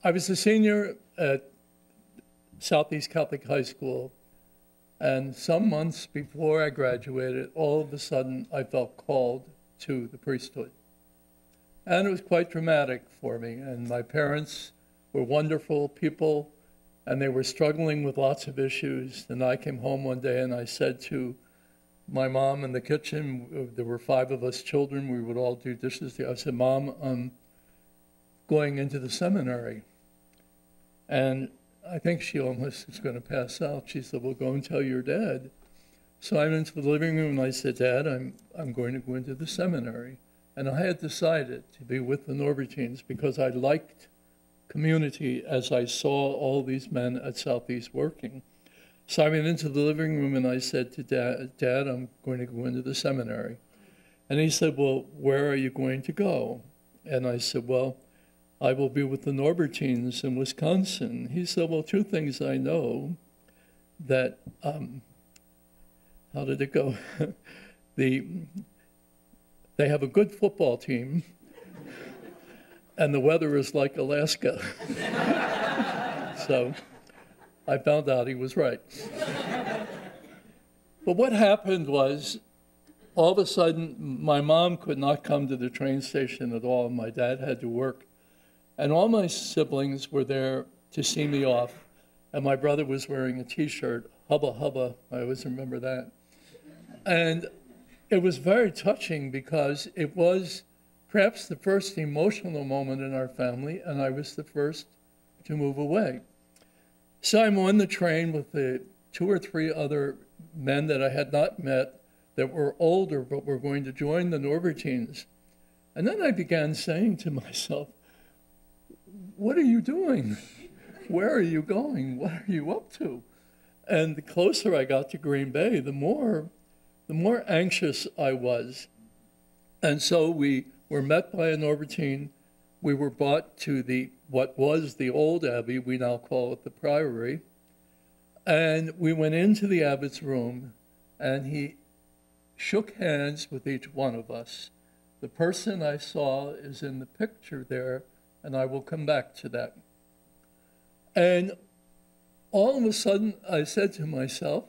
I was a senior at Southeast Catholic High School, and some months before I graduated, all of a sudden I felt called to the priesthood. And it was quite dramatic for me, and my parents were wonderful people, and they were struggling with lots of issues. And I came home one day and I said to my mom in the kitchen, there were 5 of us children, we would all do dishes. I said, Mom, I'm going into the seminary. And I think she almost was going to pass out. She said, well, go and tell your dad. So I went into the living room and I said, Dad, I'm going to go into the seminary. And I had decided to be with the Norbertines because I liked community as I saw all these men at Southeast working. So I went into the living room and I said to Dad, I'm going to go into the seminary. And he said, well, where are you going to go? And I said, well, I will be with the Norbertines in Wisconsin. He said, well, 2 things I know, that, how did it go? They have a good football team, and the weather is like Alaska. So I found out he was right. But what happened was, all of a sudden, my mom could not come to the train station at all. My dad had to work. And all my siblings were there to see me off. And my brother was wearing a T-shirt, Hubba Hubba, I always remember that. And it was very touching because it was perhaps the first emotional moment in our family, and I was the first to move away. So I'm on the train with the 2 or 3 other men that I had not met that were older but were going to join the Norbertines. And then I began saying to myself, what are you doing? Where are you going? What are you up to? And the closer I got to Green Bay, the more anxious I was. And so we were met by a Norbertine. We were brought to what was the old abbey, we now call it the priory. And we went into the abbot's room, and he shook hands with each one of us. The person I saw is in the picture there, and I will come back to that. And all of a sudden, I said to myself,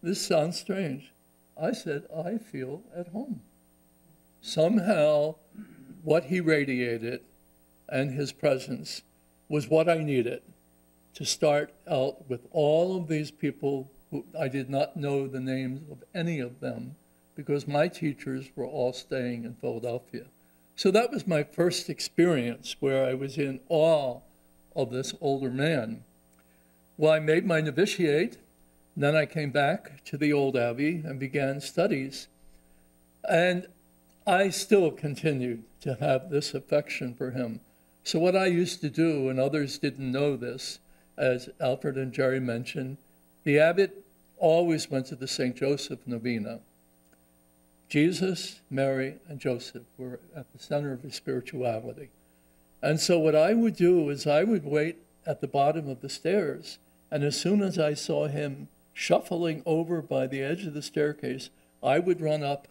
this sounds strange. I said, I feel at home. Somehow, what he radiated and his presence was what I needed to start out with all of these people who I did not know the names of any of them because my teachers were all staying in Philadelphia. So that was my first experience where I was in awe of this older man. Well, I made my novitiate, and then I came back to the old abbey and began studies. And I still continued to have this affection for him. So what I used to do, and others didn't know this, as Alfred and Gery mentioned, the abbot always went to the St. Joseph novena. Jesus, Mary, and Joseph were at the center of his spirituality. And so what I would do is I would wait at the bottom of the stairs, and as soon as I saw him shuffling over by the edge of the staircase, I would run up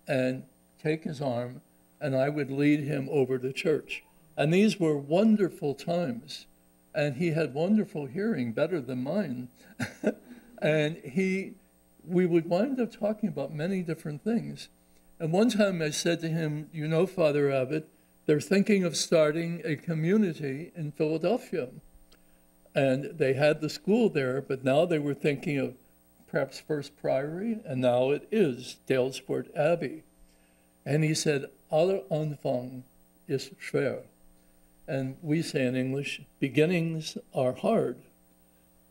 and take his arm, and I would lead him over to church. And these were wonderful times. And he had wonderful hearing, better than mine. And we would wind up talking about many different things. And one time I said to him, you know, Father Abbot, they're thinking of starting a community in Philadelphia. And they had the school there, but now they were thinking of perhaps First Priory, and now it is Dalesport Abbey. And he said, aller Anfang ist schwer. And we say in English, beginnings are hard.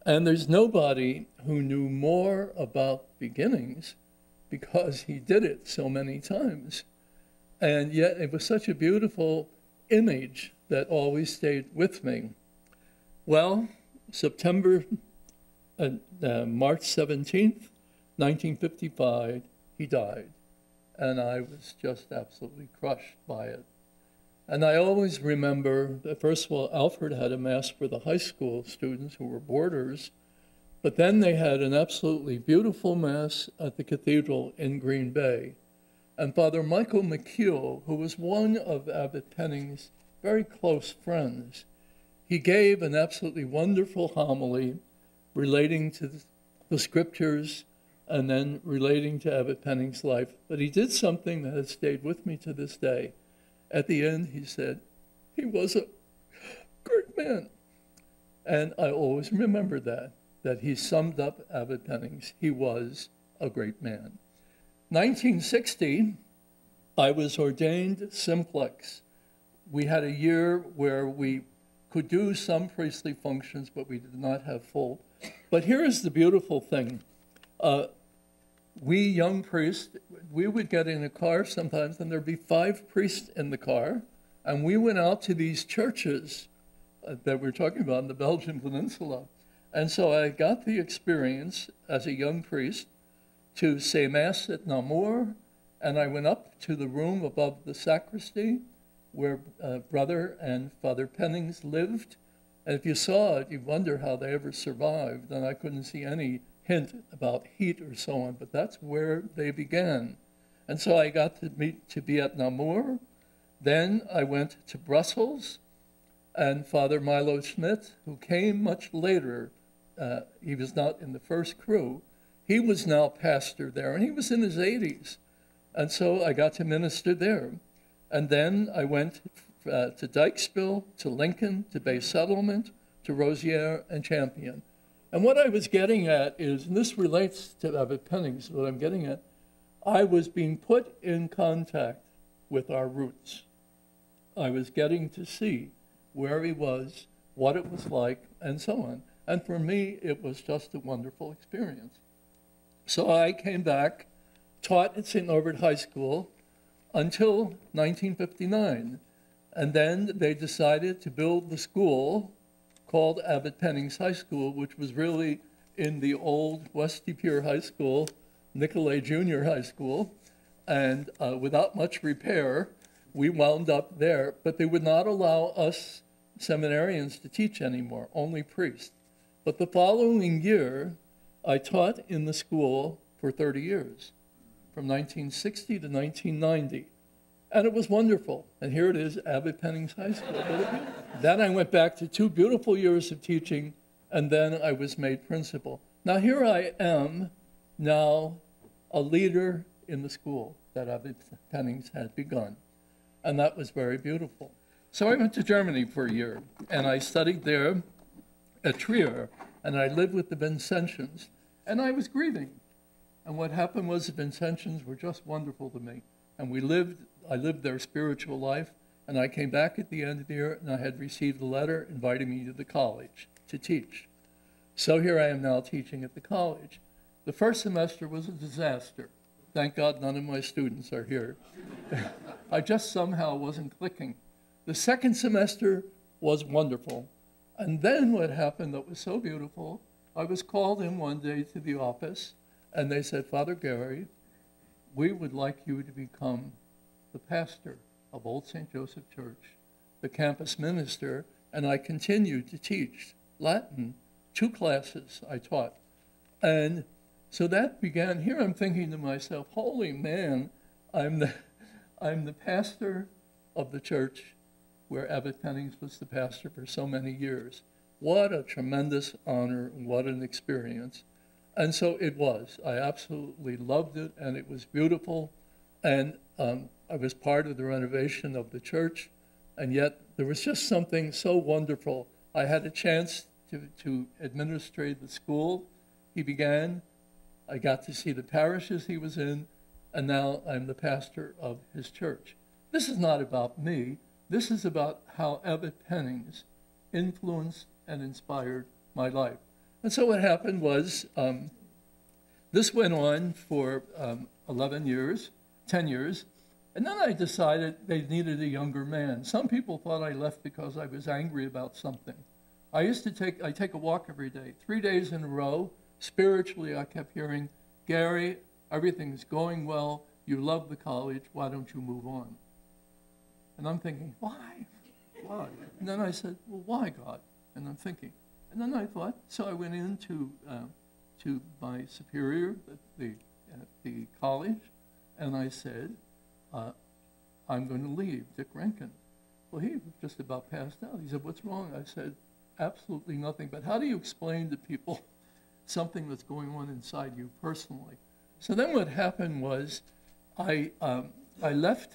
And there's nobody who knew more about beginnings because he did it so many times. And yet it was such a beautiful image that always stayed with me. Well, March 17th, 1955, he died. And I was just absolutely crushed by it. And I always remember that, first of all, Alfred had a mass for the high school students who were boarders, but then they had an absolutely beautiful mass at the cathedral in Green Bay. And Father Michael McHugh, who was one of Abbot Pennings' very close friends, he gave an absolutely wonderful homily relating to the scriptures and then relating to Abbot Pennings' life. But he did something that has stayed with me to this day. At the end, he said, he was a great man. And I always remember that he summed up Abbot Pennings. He was a great man. 1960, I was ordained simplex. We had a year where we could do some priestly functions, but we did not have full. But here is the beautiful thing. We young priests, we would get in a car sometimes, and there'd be 5 priests in the car, and we went out to these churches that we're talking about in the Belgian Peninsula. And so I got the experience as a young priest to say Mass at Namur, and I went up to the room above the sacristy where Brother and Father Pennings lived. And if you saw it, you wonder how they ever survived, and I couldn't see any hint about heat or so on, but that's where they began. And so I got to be at Namur. Then I went to Brussels, and Father Milo Schmidt, who came much later, he was not in the first crew, he was now pastor there, and he was in his 80s. And so I got to minister there. And then I went to Dykesville, to Lincoln, to Bay Settlement, to Rosière, and Champion. And what I was getting at is, and this relates to Abbot Pennings, what I'm getting at, I was being put in contact with our roots. I was getting to see where he was, what it was like, and so on. And for me, it was just a wonderful experience. So I came back, taught at St. Norbert High School until 1959. And then they decided to build the school called Abbot Pennings High School, which was really in the old West De Pere High School, Nicolay Junior High School. And without much repair, we wound up there. But they would not allow us seminarians to teach anymore, only priests. But the following year, I taught in the school for 30 years, from 1960 to 1990. And it was wonderful. And here it is, Abbot Pennings High School. Then I went back to 2 beautiful years of teaching, and then I was made principal. Now here I am, now a leader in the school that Abbot Pennings had begun. And that was very beautiful. So I went to Germany for a year, and I studied there at Trier, and I lived with the Vincentians, and I was grieving. And what happened was the Vincentians were just wonderful to me. And I lived their spiritual life, and I came back at the end of the year, and I had received a letter inviting me to the college to teach. So here I am now teaching at the college. The first semester was a disaster. Thank God none of my students are here. I just somehow wasn't clicking. The second semester was wonderful. And then what happened that was so beautiful, I was called in one day to the office, and they said, Father Gery, we would like you to become the pastor of Old St. Joseph Church, the campus minister, and I continued to teach Latin, 2 classes I taught. And so that began, here I'm thinking to myself, holy man, I'm the pastor of the church where Abbot Pennings was the pastor for so many years. What a tremendous honor, and what an experience. And so it was. I absolutely loved it, and it was beautiful. And I was part of the renovation of the church, and yet there was just something so wonderful. I had a chance to administrate the school he began. I got to see the parishes he was in, and now I'm the pastor of his church. This is not about me. This is about how Abbot Pennings influenced and inspired my life. And so what happened was, this went on for 10 years, and then I decided they needed a younger man. Some people thought I left because I was angry about something. I take a walk every day, 3 days in a row. Spiritually, I kept hearing, Gery, everything's going well, you love the college, why don't you move on? And I'm thinking, why? Why? And then I said, well, why, God? And I'm thinking. And then I thought, so I went into to my superior at the college, and I said, I'm going to leave, Dick Rankin. Well, he just about passed out. He said, what's wrong? I said, absolutely nothing. But how do you explain to people something that's going on inside you personally? So then what happened was I left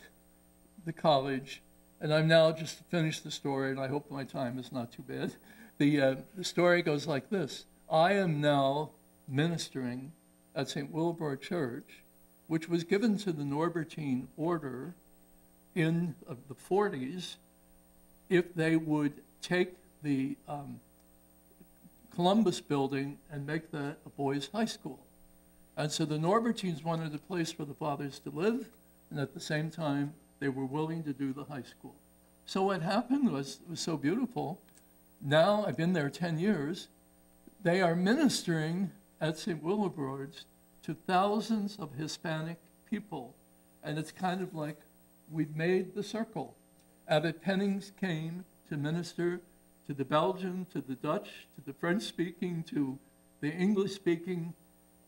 the college, and I'm now just to finish the story, and I hope my time is not too bad. The story goes like this. I am now ministering at St. Willibrord Church, which was given to the Norbertine order in the 40s if they would take the Columbus building and make that a boys' high school. And so the Norbertines wanted a place for the fathers to live, and at the same time, they were willing to do the high school. So what happened was, it was so beautiful. Now, I've been there 10 years. They are ministering at St. Willibrord's to thousands of Hispanic people. And it's kind of like we've made the circle. Abbot Pennings came to minister to the Belgian, to the Dutch, to the French-speaking, to the English-speaking.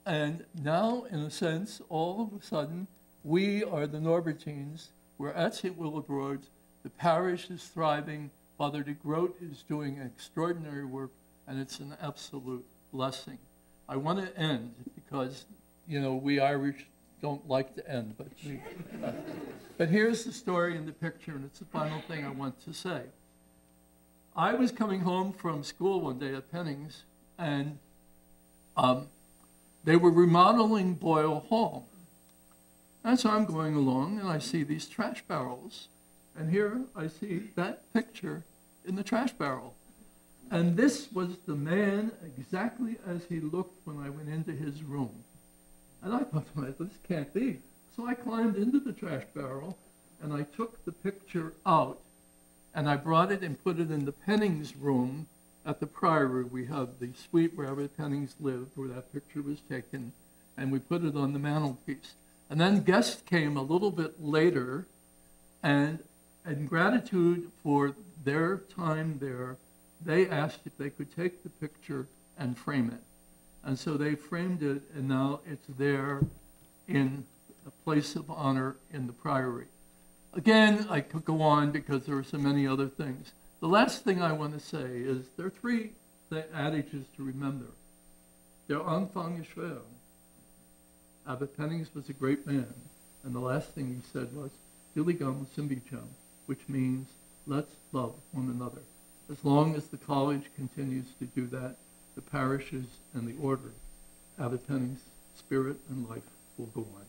And now, in a sense, all of a sudden, we are the Norbertines. We're at St. Willibrord's. The parish is thriving. Father de Groot is doing extraordinary work, and it's an absolute blessing. I want to end because, you know, we Irish don't like to end, but here's the story in the picture, and it's the final thing I want to say. I was coming home from school one day at Pennings, and they were remodeling Boyle Hall. And so I'm going along, and I see these trash barrels. And here I see that picture in the trash barrel. And this was the man exactly as he looked when I went into his room. And I thought, well, this can't be. So I climbed into the trash barrel, and I took the picture out, and I brought it and put it in the Pennings room at the Priory. We have the suite where Abbot Pennings lived, where that picture was taken, and we put it on the mantelpiece. And then guests came a little bit later, and in gratitude for their time there, they asked if they could take the picture and frame it. And so they framed it, and now it's there in a place of honor in the Priory. Again, I could go on because there are so many other things. The last thing I want to say is there are three adages to remember. Der Anfang ist schwer. Abbot Pennings was a great man, and the last thing he said was, Diligam Simbicham, which means let's love one another. As long as the college continues to do that, the parishes and the order, Abbot Pennings' spirit and life will go on.